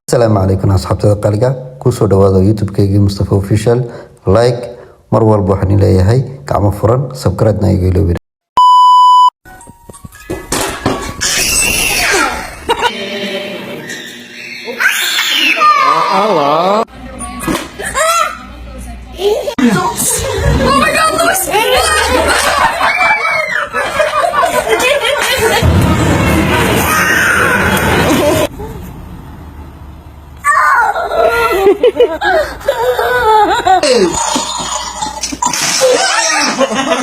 السلام عليكم asxaabtada qaaliga kusoo dhawaada youtube-keygii Mustafa official like mar walba waxaan leeyahay gacmo furan subscribe-na iga iloobi Hello. Oh my god, Luis!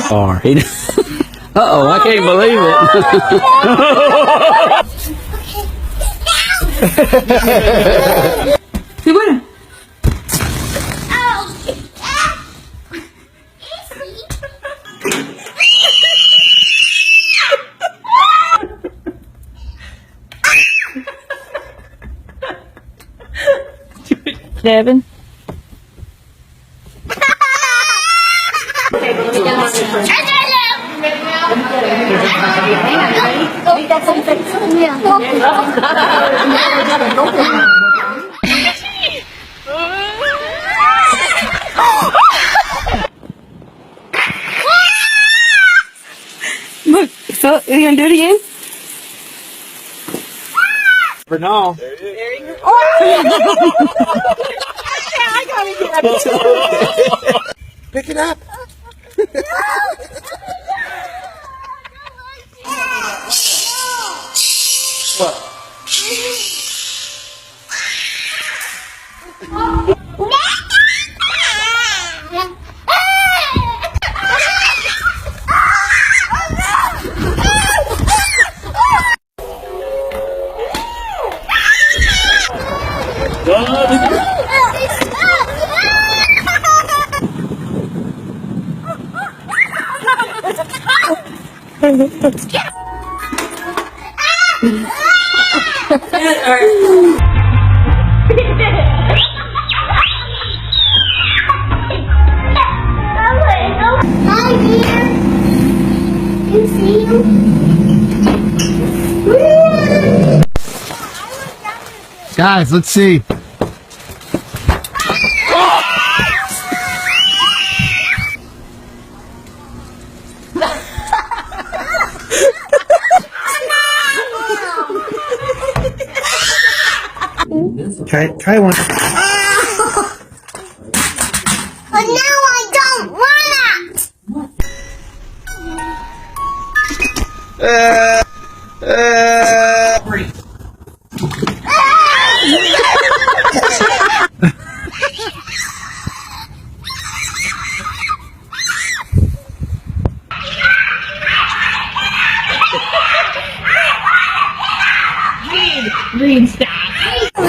Sorry. Uh-oh, I can't believe it. Sí, bueno. Devin. Look, so are you gonna do it again? For now. There you go. Oh! I gotta get it. Pick it up. Hi, dear. You see you? Guys, let's see. Try one. But now I don't want it. Green stop. Lo